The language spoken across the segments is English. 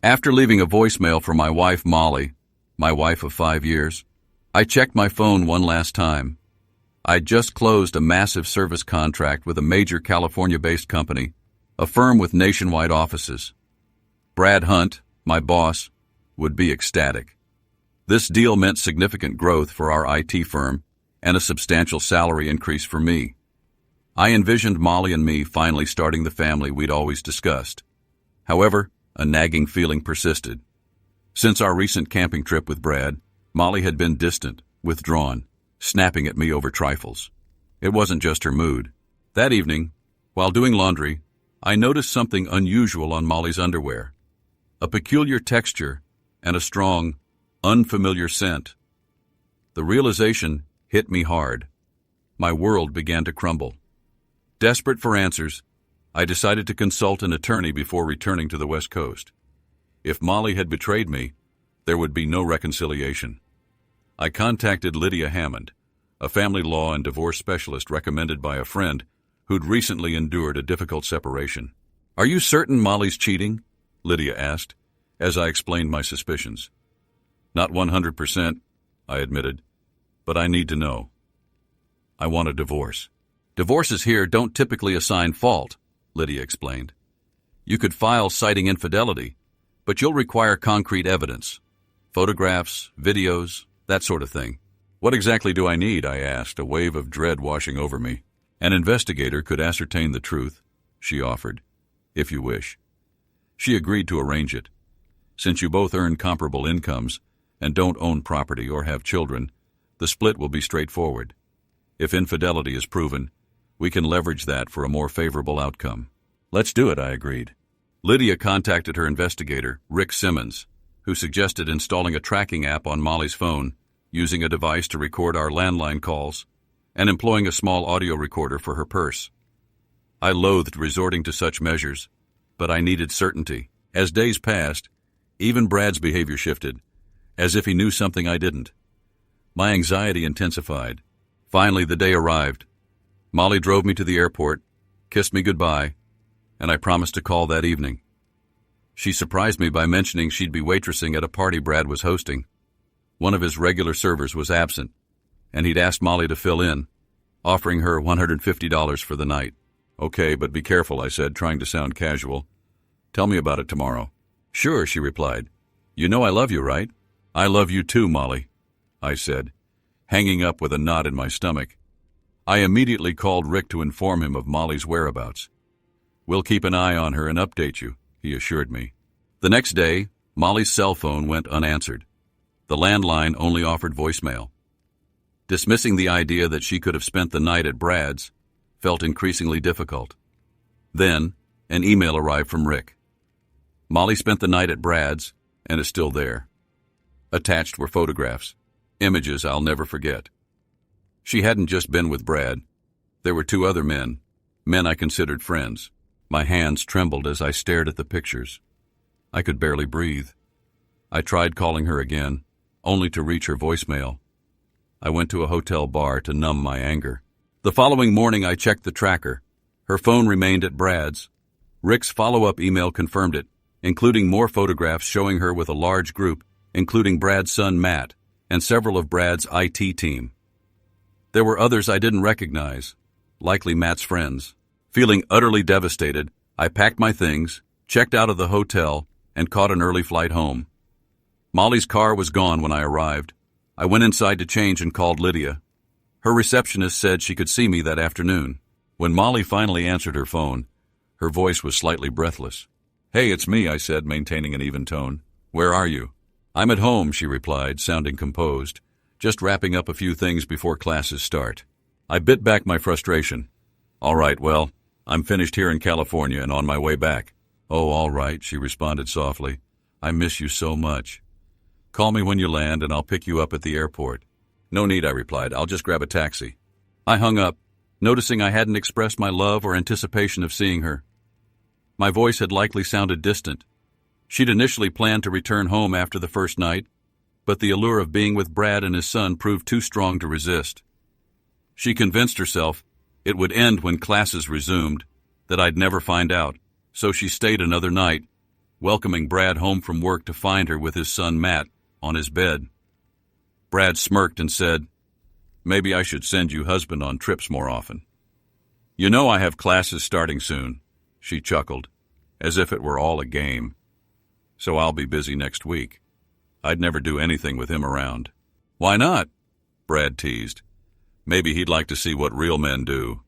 After leaving a voicemail for my wife Molly, my wife of 5 years, I checked my phone one last time. I'd just closed a massive service contract with a major California-based company, a firm with nationwide offices. Brad Hunt, my boss, would be ecstatic. This deal meant significant growth for our IT firm and a substantial salary increase for me. I envisioned Molly and me finally starting the family we'd always discussed. However, a nagging feeling persisted. Since our recent camping trip with Brad, Molly had been distant, withdrawn, snapping at me over trifles. It wasn't just her mood. That evening, while doing laundry, I noticed something unusual on Molly's underwear. A peculiar texture and a strong, unfamiliar scent. The realization hit me hard. My world began to crumble. Desperate for answers, I decided to consult an attorney before returning to the West Coast. If Molly had betrayed me, there would be no reconciliation. I contacted Lydia Hammond, a family law and divorce specialist recommended by a friend who'd recently endured a difficult separation. "Are you certain Molly's cheating?" Lydia asked, as I explained my suspicions. "Not 100%, I admitted, but I need to know. I want a divorce." "Divorces here don't typically assign fault," Lydia explained. "You could file citing infidelity, but you'll require concrete evidence. Photographs, videos, that sort of thing." "What exactly do I need?" I asked, a wave of dread washing over me. "An investigator could ascertain the truth," she offered, "if you wish." She agreed to arrange it. Since you both earn comparable incomes and don't own property or have children, the split will be straightforward. If infidelity is proven, we can leverage that for a more favorable outcome. "Let's do it," I agreed. Lydia contacted her investigator, Rick Simmons, who suggested installing a tracking app on Molly's phone, using a device to record our landline calls, and employing a small audio recorder for her purse. I loathed resorting to such measures, but I needed certainty. As days passed, even Brad's behavior shifted, as if he knew something I didn't. My anxiety intensified. Finally, the day arrived. Molly drove me to the airport, kissed me goodbye, and I promised to call that evening. She surprised me by mentioning she'd be waitressing at a party Brad was hosting. One of his regular servers was absent, and he'd asked Molly to fill in, offering her $150 for the night. "Okay, but be careful," I said, trying to sound casual. "Tell me about it tomorrow." "Sure," she replied. "You know I love you, right?" "I love you too, Molly," I said, hanging up with a knot in my stomach. I immediately called Rick to inform him of Molly's whereabouts. "We'll keep an eye on her and update you," he assured me. The next day, Molly's cell phone went unanswered. The landline only offered voicemail. Dismissing the idea that she could have spent the night at Brad's felt increasingly difficult. Then, an email arrived from Rick. Molly spent the night at Brad's and is still there. Attached were photographs, images I'll never forget. She hadn't just been with Brad. There were 2 other men I considered friends. My hands trembled as I stared at the pictures. I could barely breathe. I tried calling her again, only to reach her voicemail. I went to a hotel bar to numb my anger. The following morning I checked the tracker. Her phone remained at Brad's. Rick's follow-up email confirmed it, including more photographs showing her with a large group, including Brad's son Matt and several of Brad's IT team. There were others I didn't recognize, likely Matt's friends. Feeling utterly devastated, I packed my things, checked out of the hotel, and caught an early flight home. Molly's car was gone when I arrived. I went inside to change and called Lydia. Her receptionist said she could see me that afternoon. When Molly finally answered her phone, her voice was slightly breathless. "Hey, it's me," I said, maintaining an even tone. "Where are you?" "I'm at home," she replied, sounding composed, "just wrapping up a few things before classes start." I bit back my frustration. "All right, well, I'm finished here in California and on my way back." "Oh, all right," she responded softly. "I miss you so much. Call me when you land and I'll pick you up at the airport." "No need," I replied. "I'll just grab a taxi." I hung up, noticing I hadn't expressed my love or anticipation of seeing her. My voice had likely sounded distant. She'd initially planned to return home after the first night, but the allure of being with Brad and his son proved too strong to resist. She convinced herself it would end when classes resumed, that I'd never find out, so she stayed another night, welcoming Brad home from work to find her with his son Matt on his bed. Brad smirked and said, "Maybe I should send you husband on trips more often." "You know I have classes starting soon," she chuckled, as if it were all a game. "So I'll be busy next week." I'd never do anything with him around. "Why not?" Brad teased. "Maybe he'd like to see what real men do."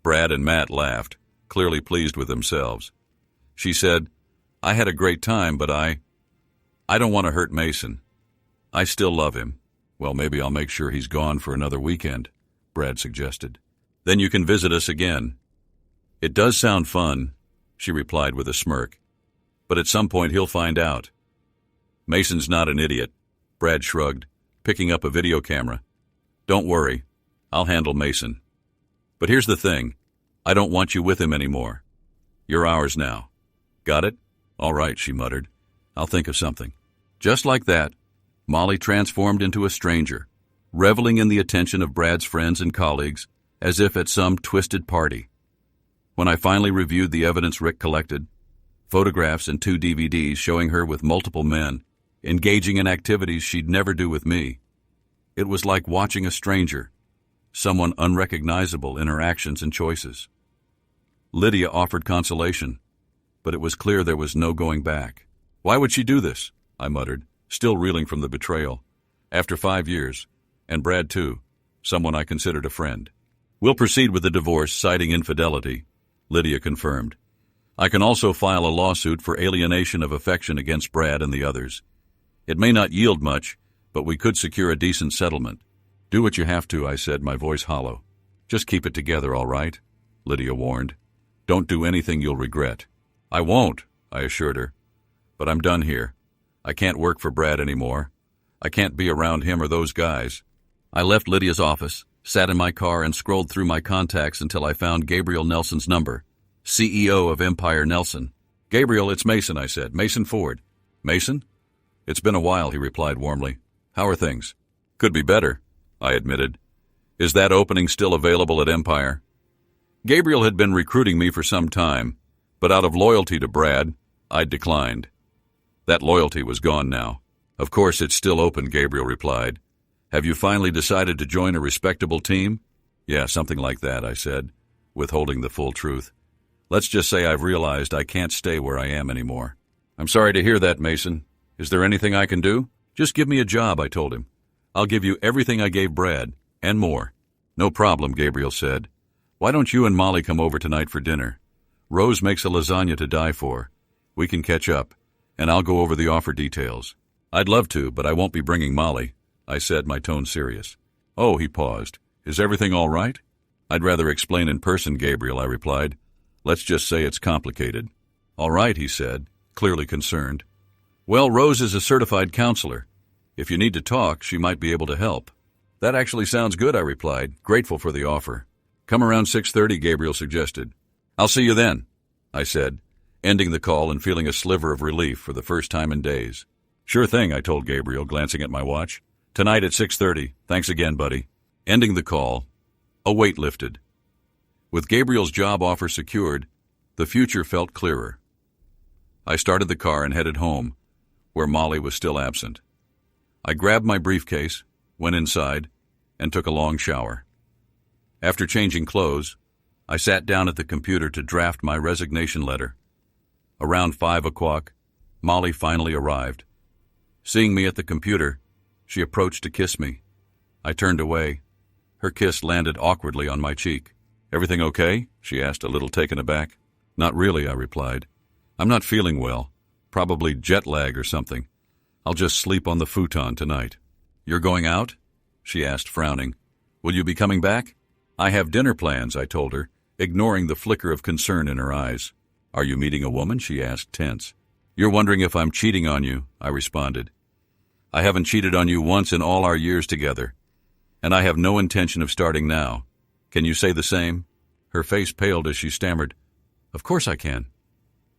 Brad and Matt laughed, clearly pleased with themselves. She said, "I had a great time, but I don't want to hurt Mason. I still love him." "Well, maybe I'll make sure he's gone for another weekend," Brad suggested. "Then you can visit us again." "It does sound fun," she replied with a smirk. "But at some point he'll find out." "Mason's not an idiot," Brad shrugged, picking up a video camera. "Don't worry, I'll handle Mason. But here's the thing, I don't want you with him anymore. You're ours now. Got it?" "All right," she muttered. "I'll think of something." Just like that, Molly transformed into a stranger, reveling in the attention of Brad's friends and colleagues as if at some twisted party. When I finally reviewed the evidence Rick collected, photographs and 2 DVDs showing her with multiple men, engaging in activities she'd never do with me, it was like watching a stranger, someone unrecognizable in her actions and choices. Lydia offered consolation, but it was clear there was no going back. "Why would she do this?" I muttered, still reeling from the betrayal. After 5 years, and Brad too, someone I considered a friend. "We'll proceed with the divorce, citing infidelity," Lydia confirmed. "I can also file a lawsuit for alienation of affection against Brad and the others. It may not yield much, but we could secure a decent settlement." "Do what you have to," I said, my voice hollow. "Just keep it together, all right?" Lydia warned. "Don't do anything you'll regret." "I won't," I assured her. "But I'm done here. I can't work for Brad anymore. I can't be around him or those guys." I left Lydia's office, sat in my car, and scrolled through my contacts until I found Gabriel Nelson's number, CEO of Empire Nelson. "Gabriel, it's Mason," I said. "Mason Ford." "Mason?" "It's been a while," he replied warmly. "How are things?" "Could be better," I admitted. "Is that opening still available at Empire?" Gabriel had been recruiting me for some time, but out of loyalty to Brad, I'd declined. That loyalty was gone now. "Of course it's still open," Gabriel replied. "Have you finally decided to join a respectable team?" "Yeah, something like that," I said, withholding the full truth. "Let's just say I've realized I can't stay where I am anymore." "I'm sorry to hear that, Mason. Is there anything I can do?" "Just give me a job," I told him. "I'll give you everything I gave Brad, and more." "No problem," Gabriel said. "Why don't you and Molly come over tonight for dinner? Rose makes a lasagna to die for. We can catch up, and I'll go over the offer details." "I'd love to, but I won't be bringing Molly," I said, my tone serious. "Oh," he paused. "Is everything all right?" "I'd rather explain in person, Gabriel," I replied. "Let's just say it's complicated." "All right," he said, clearly concerned. "Well, Rose is a certified counselor. If you need to talk, she might be able to help." "That actually sounds good," I replied, grateful for the offer. "Come around 6:30, Gabriel suggested. "I'll see you then," I said, ending the call and feeling a sliver of relief for the first time in days. "Sure thing," I told Gabriel, glancing at my watch. "Tonight at 6:30. Thanks again, buddy." Ending the call, a weight lifted. With Gabriel's job offer secured, the future felt clearer. I started the car and headed home, where Molly was still absent. I grabbed my briefcase, went inside, and took a long shower. After changing clothes, I sat down at the computer to draft my resignation letter. Around 5 o'clock, Molly finally arrived. Seeing me at the computer, she approached to kiss me. I turned away. Her kiss landed awkwardly on my cheek. "Everything okay?" she asked, a little taken aback. "Not really," I replied. "I'm not feeling well. Probably jet lag or something. I'll just sleep on the futon tonight." "You're going out?" she asked, frowning. "Will you be coming back?" "I have dinner plans," I told her, ignoring the flicker of concern in her eyes. "Are you meeting a woman?" she asked, tense. "You're wondering if I'm cheating on you," I responded. "I haven't cheated on you once in all our years together, and I have no intention of starting now. Can you say the same?" Her face paled as she stammered, "Of course I can."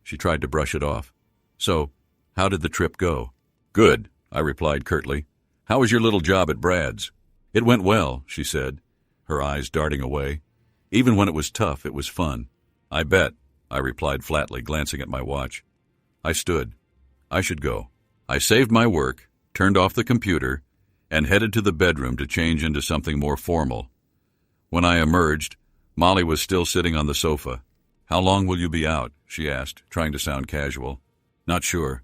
She tried to brush it off. "So, how did the trip go?" "Good," I replied curtly. "How was your little job at Brad's?" "It went well," she said, her eyes darting away. "Even when it was tough, it was fun." "I bet," I replied flatly, glancing at my watch. I stood. I should go. I saved my work, turned off the computer, and headed to the bedroom to change into something more formal. When I emerged, Molly was still sitting on the sofa. "How long will you be out?" she asked, trying to sound casual. "Not sure."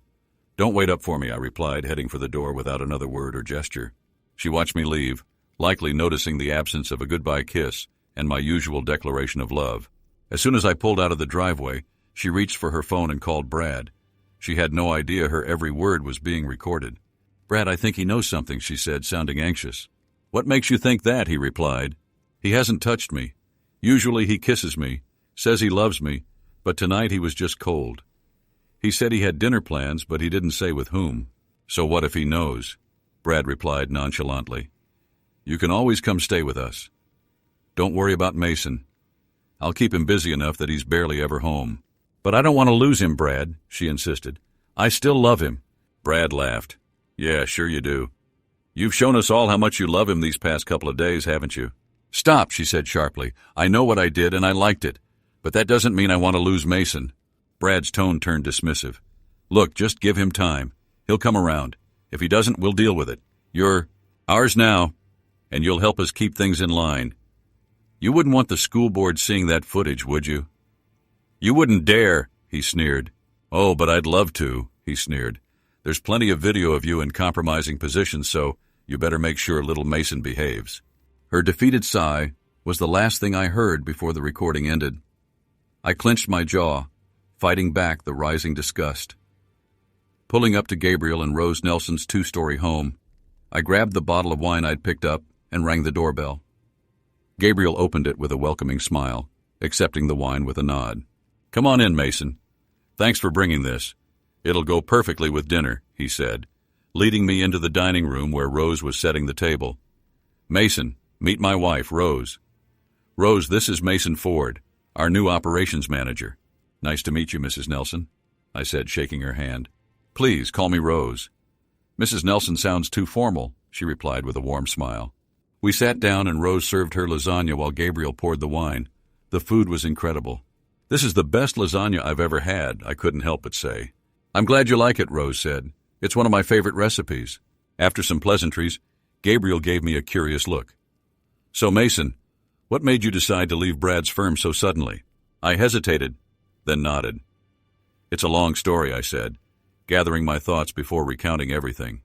"Don't wait up for me," I replied, heading for the door without another word or gesture. She watched me leave, likely noticing the absence of a goodbye kiss and my usual declaration of love. As soon as I pulled out of the driveway, she reached for her phone and called Brad. She had no idea her every word was being recorded. "Brad, I think he knows something," she said, sounding anxious. "What makes you think that?" he replied. "He hasn't touched me. Usually he kisses me, says he loves me, but tonight he was just cold. He said he had dinner plans, but he didn't say with whom." "So what if he knows?" Brad replied nonchalantly. "You can always come stay with us. Don't worry about Mason. I'll keep him busy enough that he's barely ever home." "But I don't want to lose him, Brad," she insisted. "I still love him." Brad laughed. "Yeah, sure you do. You've shown us all how much you love him these past couple of days, haven't you?" "Stop," she said sharply. "I know what I did and I liked it, but that doesn't mean I want to lose Mason." Brad's tone turned dismissive. "Look, just give him time. He'll come around. If he doesn't, we'll deal with it. You're ours now, and you'll help us keep things in line. You wouldn't want the school board seeing that footage, would you?" "You wouldn't dare," he sneered. "Oh, but I'd love to," he sneered. "There's plenty of video of you in compromising positions, so you better make sure little Mason behaves." Her defeated sigh was the last thing I heard before the recording ended. I clenched my jaw, fighting back the rising disgust. Pulling up to Gabriel and Rose Nelson's two-story home, I grabbed the bottle of wine I'd picked up and rang the doorbell. Gabriel opened it with a welcoming smile, accepting the wine with a nod. "Come on in, Mason. Thanks for bringing this. It'll go perfectly with dinner," he said, leading me into the dining room where Rose was setting the table. "Mason, meet my wife, Rose. Rose, this is Mason Ford, our new operations manager." "Nice to meet you, Mrs. Nelson," I said, shaking her hand. "Please, call me Rose." "Mrs. Nelson sounds too formal," she replied with a warm smile. We sat down and Rose served her lasagna while Gabriel poured the wine. The food was incredible. "This is the best lasagna I've ever had," I couldn't help but say. "I'm glad you like it," Rose said. "It's one of my favorite recipes." After some pleasantries, Gabriel gave me a curious look. "So, Mason, what made you decide to leave Brad's firm so suddenly?" I hesitated, then nodded. "It's a long story," I said, gathering my thoughts before recounting everything.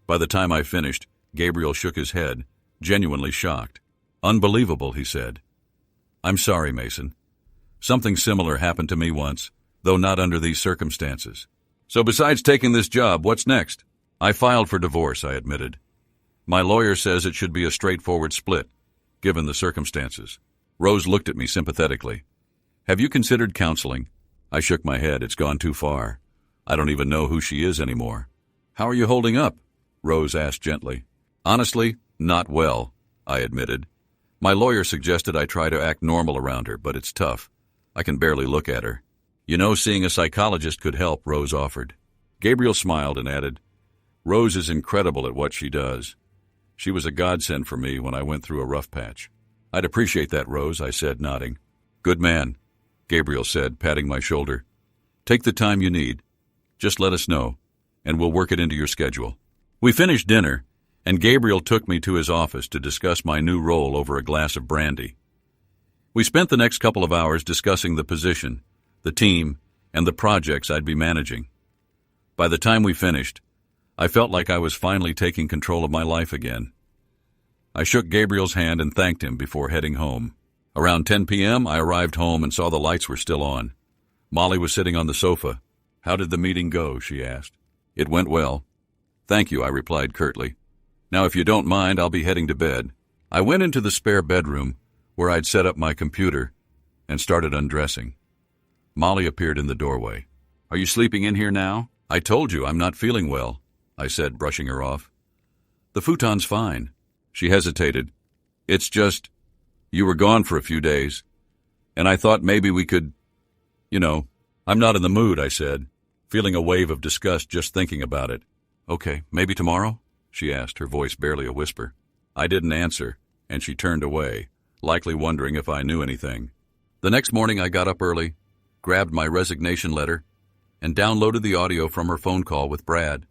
By the time I finished, Gabriel shook his head, genuinely shocked. "Unbelievable," he said. "I'm sorry, Mason. Something similar happened to me once, though not under these circumstances." "So besides taking this job, what's next?" "I filed for divorce," I admitted. "My lawyer says it should be a straightforward split, given the circumstances." Rose looked at me sympathetically. "Have you considered counseling?" I shook my head. "It's gone too far. I don't even know who she is anymore." "How are you holding up?" Rose asked gently. "Honestly, not well," I admitted. "My lawyer suggested I try to act normal around her, but it's tough. I can barely look at her." "You know, seeing a psychologist could help," Rose offered. Gabriel smiled and added, "Rose is incredible at what she does. She was a godsend for me when I went through a rough patch." "I'd appreciate that, Rose," I said, nodding. "Good man," Gabriel said, patting my shoulder. "Take the time you need. Just let us know, and we'll work it into your schedule." We finished dinner, and Gabriel took me to his office to discuss my new role over a glass of brandy. We spent the next couple of hours discussing the position, the team, and the projects I'd be managing. By the time we finished, I felt like I was finally taking control of my life again. I shook Gabriel's hand and thanked him before heading home. Around 10 p.m., I arrived home and saw the lights were still on. Molly was sitting on the sofa. "How did the meeting go?" she asked. "It went well." "Thank you," I replied curtly. "Now, if you don't mind, I'll be heading to bed." I went into the spare bedroom, where I'd set up my computer, and started undressing. Molly appeared in the doorway. "Are you sleeping in here now?" "I told you I'm not feeling well," I said, brushing her off. "The futon's fine." She hesitated. "It's just, you were gone for a few days, and I thought maybe we could, I'm not in the mood," I said, feeling a wave of disgust just thinking about it. "Okay, maybe tomorrow?" she asked, her voice barely a whisper. I didn't answer, and she turned away, likely wondering if I knew anything. The next morning I got up early, grabbed my resignation letter, and downloaded the audio from her phone call with Brad.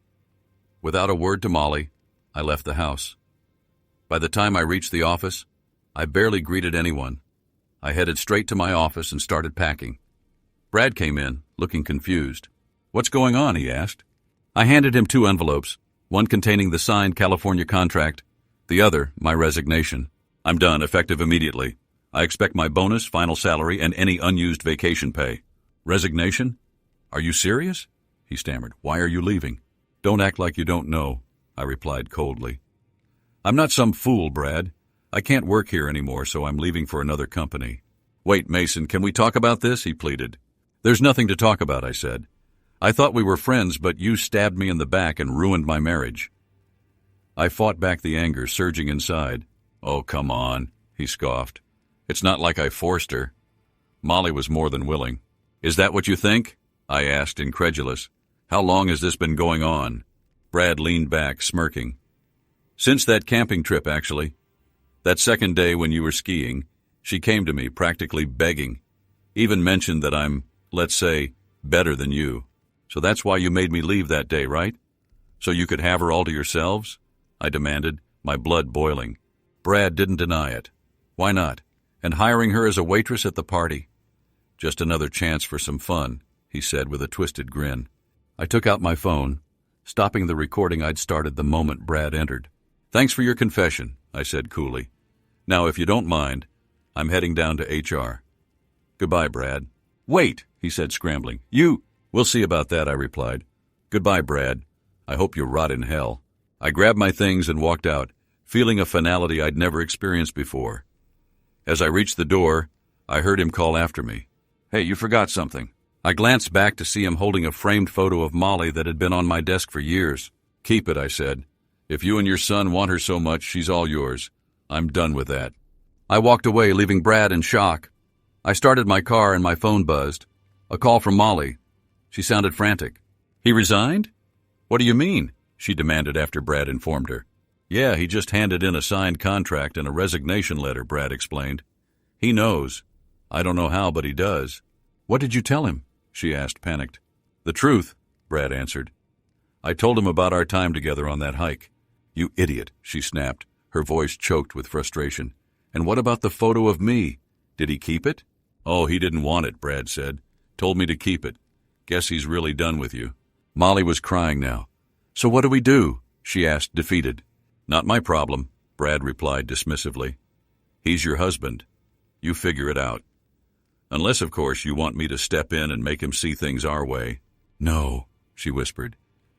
Without a word to Molly, I left the house. By the time I reached the office, I barely greeted anyone. I headed straight to my office and started packing. Brad came in, looking confused. "What's going on?" he asked. I handed him 2 envelopes, one containing the signed California contract, the other my resignation. "I'm done, effective immediately. I expect my bonus, final salary, and any unused vacation pay." "Resignation? Are you serious?" he stammered. "Why are you leaving?" "Don't act like you don't know," I replied coldly. "I'm not some fool, Brad. I can't work here anymore, so I'm leaving for another company." "Wait, Mason, can we talk about this?" he pleaded. "There's nothing to talk about," I said. "I thought we were friends, but you stabbed me in the back and ruined my marriage." I fought back the anger surging inside. "Oh, come on," he scoffed. "It's not like I forced her. Molly was more than willing." "Is that what you think?" I asked, incredulous. "How long has this been going on?" Brad leaned back, smirking. "Since that camping trip, actually. That second day when you were skiing, she came to me, practically begging. Even mentioned that I'm, let's say, better than you. So that's why you made me leave that day, right? So you could have her all to yourselves?" I demanded, my blood boiling. Brad didn't deny it. "Why not? And hiring her as a waitress at the party?" "Just another chance for some fun," he said with a twisted grin. I took out my phone, stopping the recording I'd started the moment Brad entered. "Thanks for your confession," I said coolly. "Now, if you don't mind, I'm heading down to HR. Goodbye, Brad." "Wait," he said, scrambling. "You—" "We'll see about that," I replied. "Goodbye, Brad. I hope you rot in hell." I grabbed my things and walked out, feeling a finality I'd never experienced before. As I reached the door, I heard him call after me. "Hey, you forgot something." I glanced back to see him holding a framed photo of Molly that had been on my desk for years. "Keep it," I said. "If you and your son want her so much, she's all yours. I'm done with that." I walked away, leaving Brad in shock. I started my car and my phone buzzed. A call from Molly. She sounded frantic. "He resigned? What do you mean?" she demanded after Brad informed her. "Yeah, he just handed in a signed contract and a resignation letter," Brad explained. "He knows. I don't know how, but he does." "What did you tell him?" she asked, panicked. "The truth," Brad answered. "I told him about our time together on that hike." "You idiot," she snapped, her voice choked with frustration. "And what about the photo of me? Did he keep it?" "Oh, he didn't want it," Brad said. "Told me to keep it. Guess he's really done with you." Molly was crying now. "So what do we do?" she asked, defeated. "Not my problem," Brad replied dismissively. "He's your husband. You figure it out. Unless, of course, you want me to step in and make him see things our way." "No," she whispered.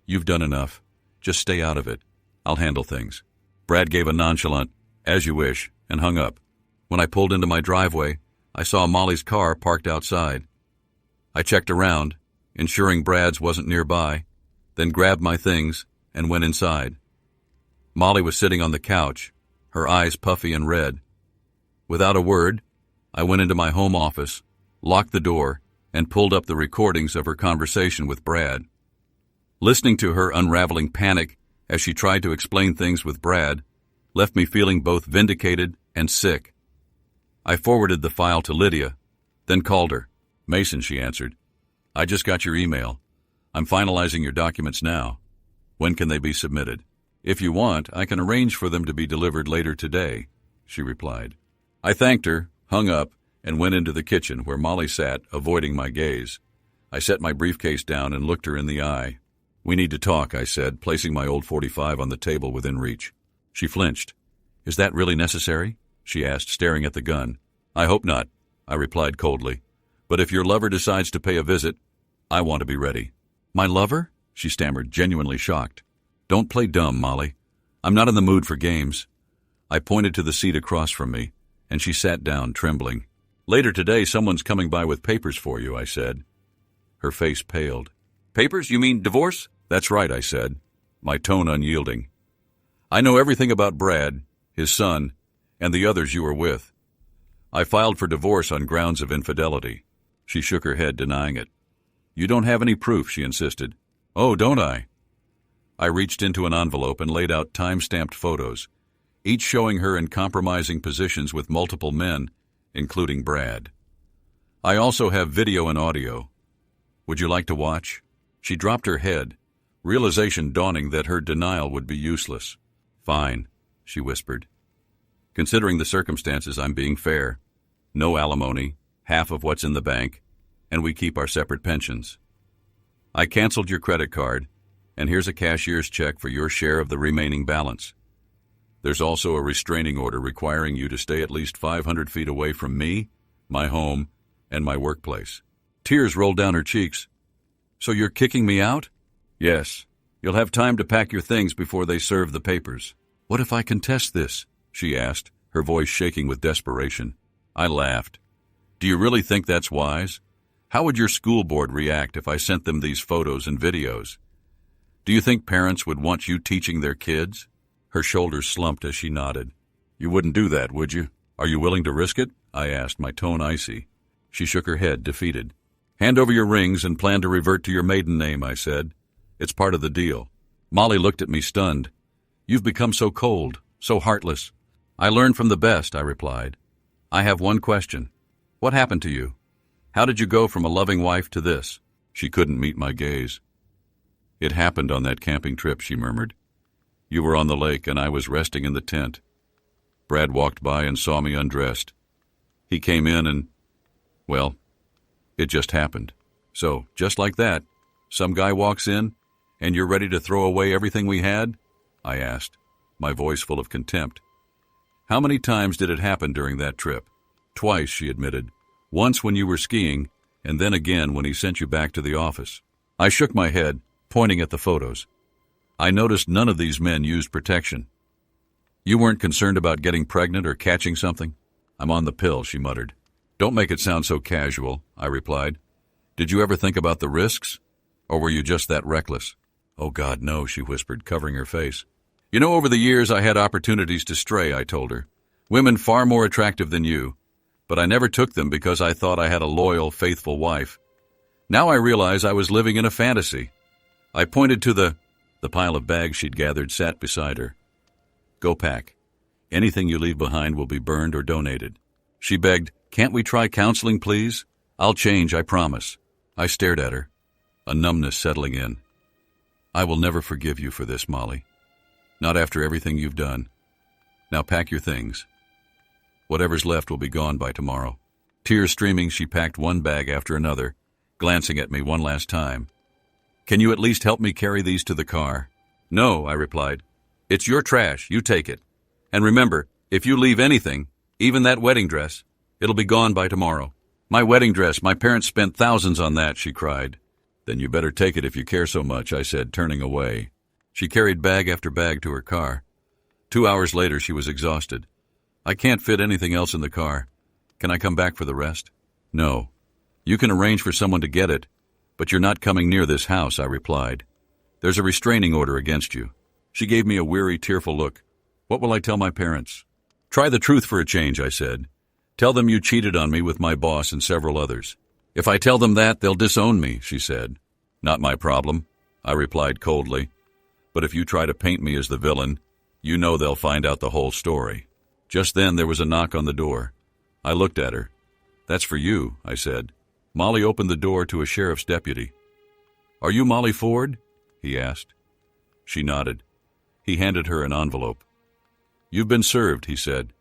"You've done enough. Just stay out of it. I'll handle things." Brad gave a nonchalant, "As you wish," and hung up. When I pulled into my driveway, I saw Molly's car parked outside. I checked around, ensuring Brad's wasn't nearby, then grabbed my things and went inside. Molly was sitting on the couch, her eyes puffy and red. Without a word, I went into my home office, locked the door, and pulled up the recordings of her conversation with Brad. Listening to her unraveling panic as she tried to explain things with Brad left me feeling both vindicated and sick. I forwarded the file to Lydia, then called her. "Mason," she answered. "I just got your email. I'm finalizing your documents now. When can they be submitted?" "If you want, I can arrange for them to be delivered later today," she replied. I thanked her, hung up, and went into the kitchen where Molly sat, avoiding my gaze. I set my briefcase down and looked her in the eye. "We need to talk," I said, placing my old .45 on the table within reach. She flinched. "Is that really necessary?" she asked, staring at the gun. "I hope not," I replied coldly. "But if your lover decides to pay a visit, I want to be ready." "My lover?" she stammered, genuinely shocked. "Don't play dumb, Molly. I'm not in the mood for games." I pointed to the seat across from me, and she sat down, trembling. "Later today, someone's coming by with papers for you," I said. Her face paled. "Papers? You mean divorce?" "That's right," I said, my tone unyielding. "I know everything about Brad, his son, and the others you were with. I filed for divorce on grounds of infidelity." She shook her head, denying it. "You don't have any proof," she insisted. "Oh, don't I?" I reached into an envelope and laid out time-stamped photos, each showing her in compromising positions with multiple men, including Brad. "I also have video and audio. Would you like to watch?" She dropped her head, realization dawning that her denial would be useless. "Fine," she whispered. "Considering the circumstances, I'm being fair. No alimony, half of what's in the bank, and we keep our separate pensions. I canceled your credit card, and here's a cashier's check for your share of the remaining balance. There's also a restraining order requiring you to stay at least 500 feet away from me, my home, and my workplace." Tears rolled down her cheeks. "So you're kicking me out?" "Yes. You'll have time to pack your things before they serve the papers." "What if I contest this?" she asked, her voice shaking with desperation. I laughed. "Do you really think that's wise? How would your school board react if I sent them these photos and videos? Do you think parents would want you teaching their kids?" Her shoulders slumped as she nodded. "You wouldn't do that, would you? Are you willing to risk it?" I asked, my tone icy. She shook her head, defeated. "Hand over your rings and plan to revert to your maiden name," I said. "It's part of the deal." Molly looked at me stunned. "You've become so cold, so heartless." "I learned from the best," I replied. "I have one question. What happened to you? How did you go from a loving wife to this?" She couldn't meet my gaze. "It happened on that camping trip," she murmured. "You were on the lake and I was resting in the tent. Brad walked by and saw me undressed. He came in and, well, it just happened. So, just like that, some guy walks in and you're ready to throw away everything we had?" I asked, my voice full of contempt. "How many times did it happen during that trip?" "Twice," she admitted. "Once when you were skiing, and then again when he sent you back to the office." I shook my head, pointing at the photos. I noticed none of these men used protection. "You weren't concerned about getting pregnant or catching something?" "I'm on the pill," she muttered. "Don't make it sound so casual," I replied. "Did you ever think about the risks? Or were you just that reckless?" "Oh God, no," she whispered, covering her face. "You know, over the years I had opportunities to stray," I told her. "Women far more attractive than you. But I never took them because I thought I had a loyal, faithful wife. Now I realize I was living in a fantasy." I pointed to the pile of bags she'd gathered sat beside her. "Go pack. Anything you leave behind will be burned or donated." She begged, "Can't we try counseling, please? I'll change, I promise." I stared at her, a numbness settling in. "I will never forgive you for this, Molly. Not after everything you've done. Now pack your things. Whatever's left will be gone by tomorrow." Tears streaming, she packed one bag after another, glancing at me one last time. "Can you at least help me carry these to the car?" "No," I replied. "It's your trash. You take it. And remember, if you leave anything, even that wedding dress, it'll be gone by tomorrow." "My wedding dress, my parents spent thousands on that," she cried. "Then you better take it if you care so much," I said, turning away. She carried bag after bag to her car. 2 hours later, she was exhausted. "I can't fit anything else in the car. Can I come back for the rest?" "No. You can arrange for someone to get it, but you're not coming near this house," I replied. "There's a restraining order against you." She gave me a weary, tearful look. "What will I tell my parents?" "Try the truth for a change," I said. "Tell them you cheated on me with my boss and several others." "If I tell them that, they'll disown me," she said. "Not my problem," I replied coldly. "But if you try to paint me as the villain, you know they'll find out the whole story." Just then there was a knock on the door. I looked at her. "That's for you," I said. Molly opened the door to a sheriff's deputy. "Are you Molly Ford?" he asked. She nodded. He handed her an envelope. "You've been served," he said.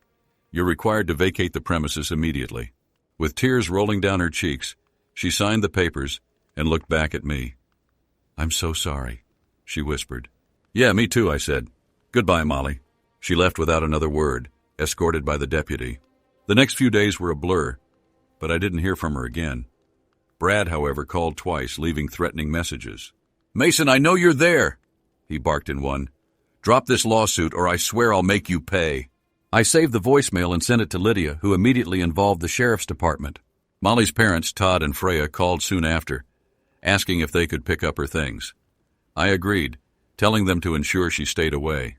"You're required to vacate the premises immediately." With tears rolling down her cheeks, she signed the papers and looked back at me. "I'm so sorry," she whispered. "Yeah, me too," I said. "Goodbye, Molly." She left without another word, escorted by the deputy. The next few days were a blur, but I didn't hear from her again. Brad, however, called twice, leaving threatening messages. "Mason, I know you're there," he barked in one. "Drop this lawsuit or I swear I'll make you pay." I saved the voicemail and sent it to Lydia, who immediately involved the sheriff's department. Molly's parents, Todd and Freya, called soon after, asking if they could pick up her things. I agreed, telling them to ensure she stayed away.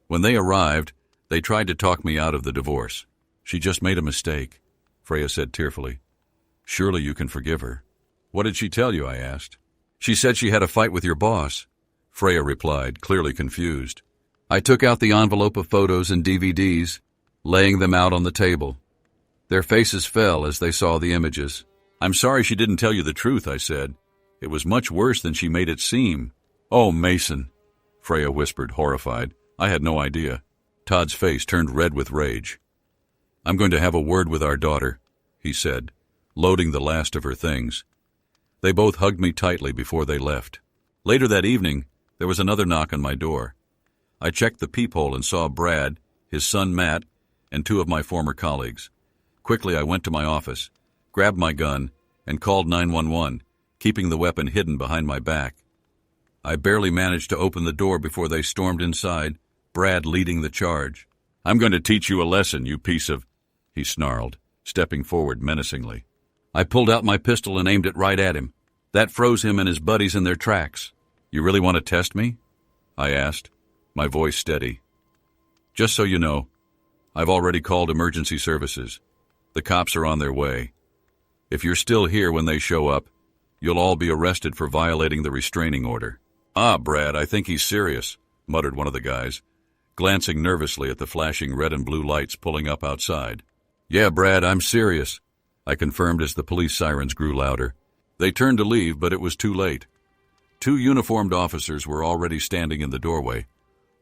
When they arrived, they tried to talk me out of the divorce. "She just made a mistake," Freya said tearfully. "Surely you can forgive her." "What did she tell you?" I asked. "She said she had a fight with your boss," Freya replied, clearly confused. I took out the envelope of photos and DVDs, laying them out on the table. Their faces fell as they saw the images. "I'm sorry she didn't tell you the truth," I said. It was much worse than she made it seem. "Oh, Mason," Freya whispered, horrified. "I had no idea." Todd's face turned red with rage. "I'm going to have a word with our daughter," he said, loading the last of her things. They both hugged me tightly before they left. Later that evening, there was another knock on my door. I checked the peephole and saw Brad, his son Matt, and 2 of my former colleagues. Quickly, I went to my office, grabbed my gun, and called 911, keeping the weapon hidden behind my back. I barely managed to open the door before they stormed inside, Brad leading the charge. "I'm going to teach you a lesson, you piece of—" he snarled, stepping forward menacingly. I pulled out my pistol and aimed it right at him. That froze him and his buddies in their tracks. "You really want to test me?" I asked, my voice steady. "Just so you know, I've already called emergency services. The cops are on their way. If you're still here when they show up, you'll all be arrested for violating the restraining order." "Ah, Brad, I think he's serious," muttered one of the guys, glancing nervously at the flashing red and blue lights pulling up outside. "Yeah, Brad, I'm serious," I confirmed as the police sirens grew louder. They turned to leave, but it was too late. 2 uniformed officers were already standing in the doorway.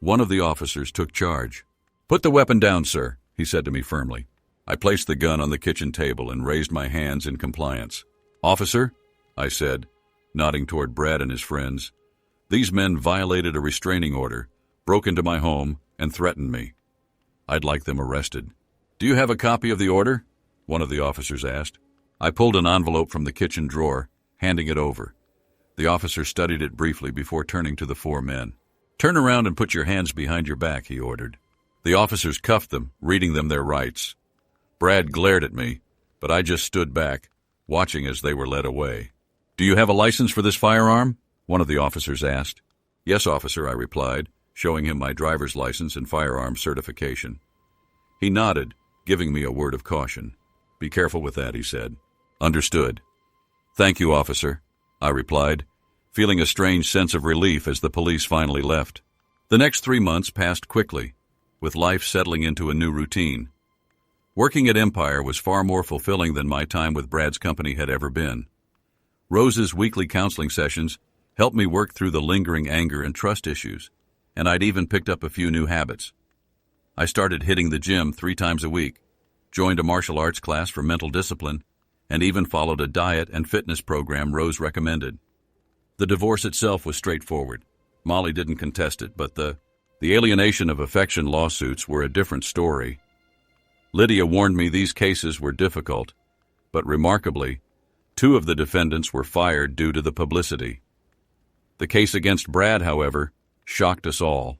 One of the officers took charge. "Put the weapon down, sir," he said to me firmly. I placed the gun on the kitchen table and raised my hands in compliance. "Officer," I said, nodding toward Brad and his friends, "these men violated a restraining order, broke into my home, and threatened me. I'd like them arrested." "Do you have a copy of the order?" one of the officers asked. I pulled an envelope from the kitchen drawer, handing it over. The officer studied it briefly before turning to the 4 men. "Turn around and put your hands behind your back," he ordered. The officers cuffed them, reading them their rights. Brad glared at me, but I just stood back, watching as they were led away. "Do you have a license for this firearm?" one of the officers asked. "Yes, officer," I replied, showing him my driver's license and firearms certification. He nodded, giving me a word of caution. "Be careful with that," he said. "Understood." "Thank you, officer," I replied, feeling a strange sense of relief as the police finally left. The next 3 months passed quickly, with life settling into a new routine. Working at Empire was far more fulfilling than my time with Brad's company had ever been. Rose's weekly counseling sessions helped me work through the lingering anger and trust issues, and I'd even picked up a few new habits. I started hitting the gym 3 times a week, joined a martial arts class for mental discipline, and even followed a diet and fitness program Rose recommended. The divorce itself was straightforward. Molly didn't contest it, but the alienation of affection lawsuits were a different story. Lydia warned me these cases were difficult, but remarkably, 2 of the defendants were fired due to the publicity. The case against Brad, however, shocked us all.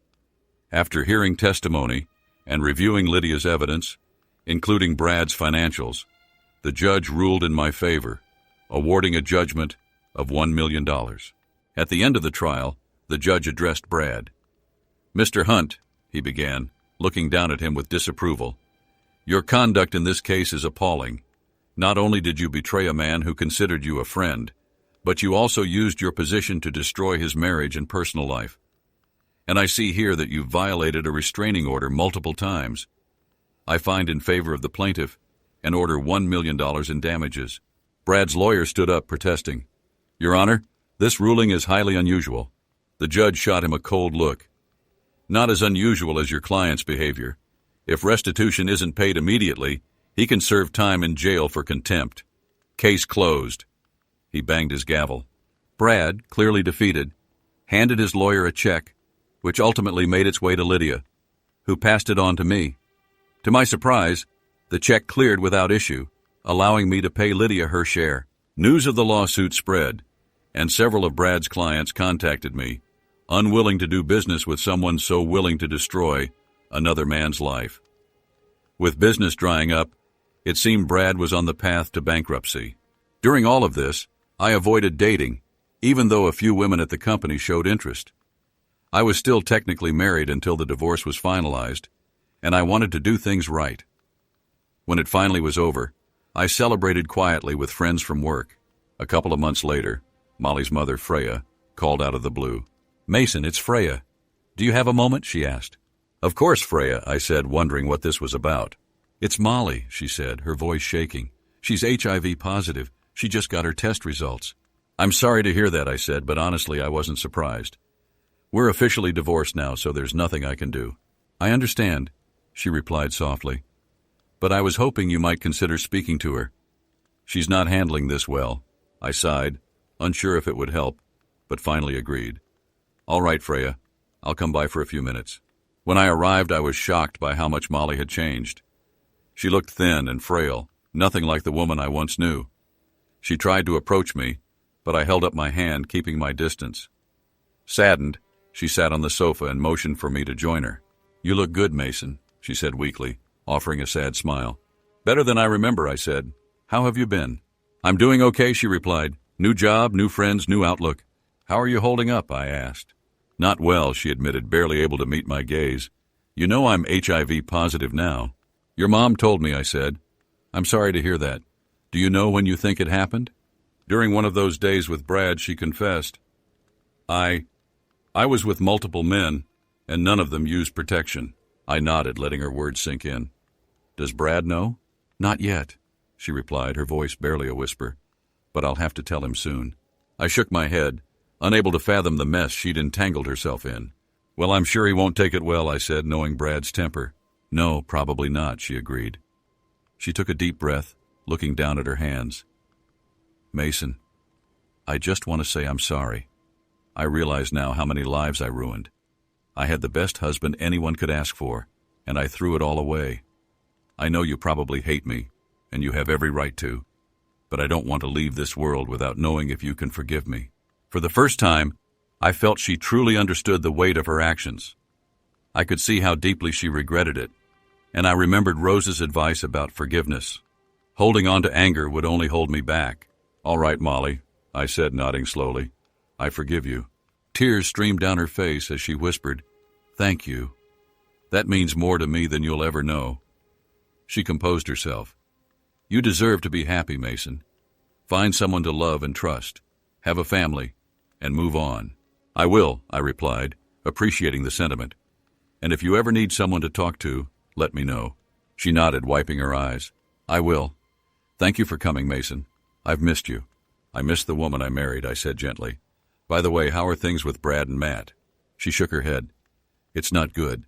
After hearing testimony and reviewing Lydia's evidence, including Brad's financials, the judge ruled in my favor, awarding a judgment of $1 million. At the end of the trial, the judge addressed Brad. "Mr. Hunt," he began, looking down at him with disapproval, "your conduct in this case is appalling. Not only did you betray a man who considered you a friend, but you also used your position to destroy his marriage and personal life. And I see here that you violated a restraining order multiple times. I find in favor of the plaintiff and order $1 million in damages." Brad's lawyer stood up, protesting. "Your Honor, this ruling is highly unusual." The judge shot him a cold look. "Not as unusual as your client's behavior. If restitution isn't paid immediately, he can serve time in jail for contempt. Case closed." He banged his gavel. Brad, clearly defeated, handed his lawyer a check, which ultimately made its way to Lydia, who passed it on to me. To my surprise, the check cleared without issue, allowing me to pay Lydia her share. News of the lawsuit spread, and several of Brad's clients contacted me, unwilling to do business with someone so willing to destroy another man's life. With business drying up, it seemed Brad was on the path to bankruptcy. During all of this, I avoided dating, even though a few women at the company showed interest. I was still technically married until the divorce was finalized, and I wanted to do things right. When it finally was over, I celebrated quietly with friends from work. A couple of months later, Molly's mother, Freya, called out of the blue. "Mason, it's Freya. Do you have a moment?" she asked. "Of course, Freya," I said, wondering what this was about. "It's Molly," she said, her voice shaking. "She's HIV positive. She just got her test results." I'm sorry to hear that, I said, but honestly, I wasn't surprised. We're officially divorced now, so there's nothing I can do. I understand, she replied softly. But I was hoping you might consider speaking to her. She's not handling this well. I sighed, unsure if it would help, but finally agreed. All right, Freya. I'll come by for a few minutes. When I arrived, I was shocked by how much Molly had changed. She looked thin and frail, nothing like the woman I once knew. She tried to approach me, but I held up my hand, keeping my distance. Saddened, she sat on the sofa and motioned for me to join her. You look good, Mason, she said weakly, offering a sad smile. Better than I remember, I said. How have you been? I'm doing okay, she replied. New job, new friends, new outlook. How are you holding up, I asked. Not well, she admitted, barely able to meet my gaze. You know I'm HIV positive now. Your mom told me, I said. I'm sorry to hear that. Do you know when you think it happened? During one of those days with Brad, she confessed. I was with multiple men, and none of them used protection. I nodded, letting her words sink in. Does Brad know? Not yet, she replied, her voice barely a whisper. But I'll have to tell him soon. I shook my head, unable to fathom the mess she'd entangled herself in. Well, I'm sure he won't take it well, I said, knowing Brad's temper. No, probably not, she agreed. She took a deep breath, looking down at her hands. Mason, I just want to say I'm sorry. I realize now how many lives I ruined. I had the best husband anyone could ask for, and I threw it all away. I know you probably hate me, and you have every right to, but I don't want to leave this world without knowing if you can forgive me. For the first time, I felt she truly understood the weight of her actions. I could see how deeply she regretted it, and I remembered Rose's advice about forgiveness. Holding on to anger would only hold me back. All right, Molly, I said, nodding slowly. I forgive you. Tears streamed down her face as she whispered, Thank you. That means more to me than you'll ever know. She composed herself. You deserve to be happy, Mason. Find someone to love and trust. Have a family, and move on. I will, I replied, appreciating the sentiment. And if you ever need someone to talk to, let me know. She nodded, wiping her eyes. I will. Thank you for coming, Mason. I've missed you. I miss the woman I married, I said gently. By the way, how are things with Brad and Matt? She shook her head. It's not good.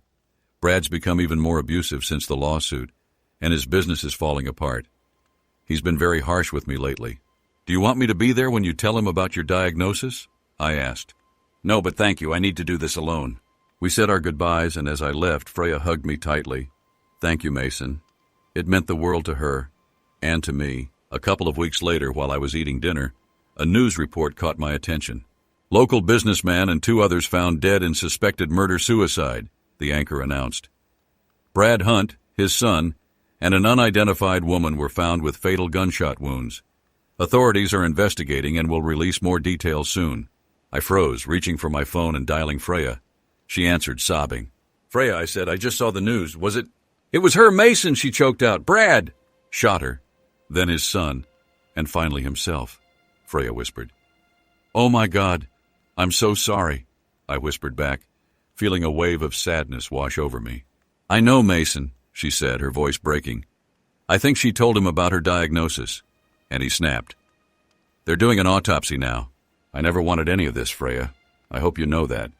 Brad's become even more abusive since the lawsuit, and his business is falling apart. He's been very harsh with me lately. Do you want me to be there when you tell him about your diagnosis? I asked. No, but thank you. I need to do this alone. We said our goodbyes, and as I left, Freya hugged me tightly. Thank you, Mason. It meant the world to her, and to me. A couple of weeks later, while I was eating dinner, a news report caught my attention. Local businessman and 2 others found dead in suspected murder-suicide, the anchor announced. Brad Hunt, his son, and an unidentified woman were found with fatal gunshot wounds. Authorities are investigating and will release more details soon. I froze, reaching for my phone and dialing Freya. She answered, sobbing. Freya, I said, I just saw the news. Was it? It was her, Mason, she choked out. Brad! Shot her. Then his son, and finally himself, Freya whispered. Oh my God, I'm so sorry, I whispered back, feeling a wave of sadness wash over me. I know, Mason, she said, her voice breaking. I think she told him about her diagnosis, and he snapped. They're doing an autopsy now. I never wanted any of this, Freya. I hope you know that.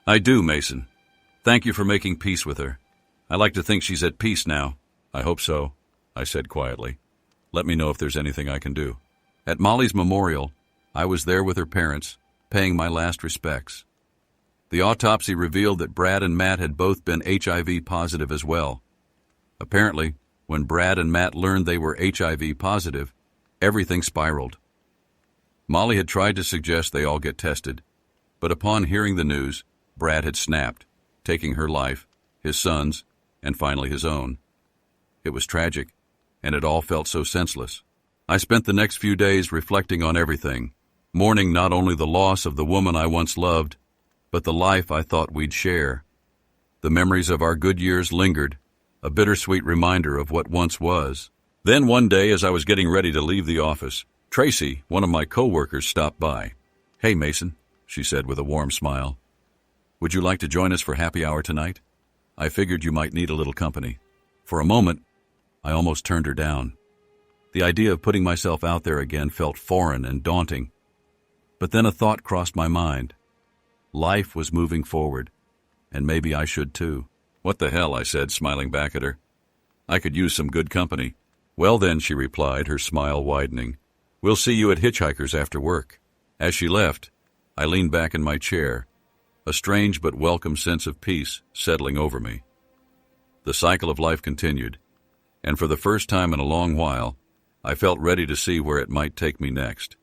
I do, Mason. Thank you for making peace with her. I like to think she's at peace now. I hope so, I said quietly. Let me know if there's anything I can do. At Molly's memorial, I was there with her parents, paying my last respects. The autopsy revealed that Brad and Matt had both been HIV positive as well. Apparently, when Brad and Matt learned they were HIV positive, everything spiraled. Molly had tried to suggest they all get tested, but upon hearing the news, Brad had snapped, taking her life, his son's, and finally his own. It was tragic, and it all felt so senseless. I spent the next few days reflecting on everything, mourning not only the loss of the woman I once loved, but the life I thought we'd share. The memories of our good years lingered, a bittersweet reminder of what once was. Then one day, as I was getting ready to leave the office, Tracy, one of my co-workers, stopped by. Hey, Mason, she said with a warm smile. Would you like to join us for happy hour tonight? I figured you might need a little company. For a moment, I almost turned her down. The idea of putting myself out there again felt foreign and daunting. But then a thought crossed my mind. Life was moving forward, and maybe I should too. "What the hell," I said, smiling back at her. "I could use some good company." "Well then," she replied, her smile widening, "we'll see you at Hitchhikers after work." As she left, I leaned back in my chair, a strange but welcome sense of peace settling over me. The cycle of life continued, and for the first time in a long while, I felt ready to see where it might take me next.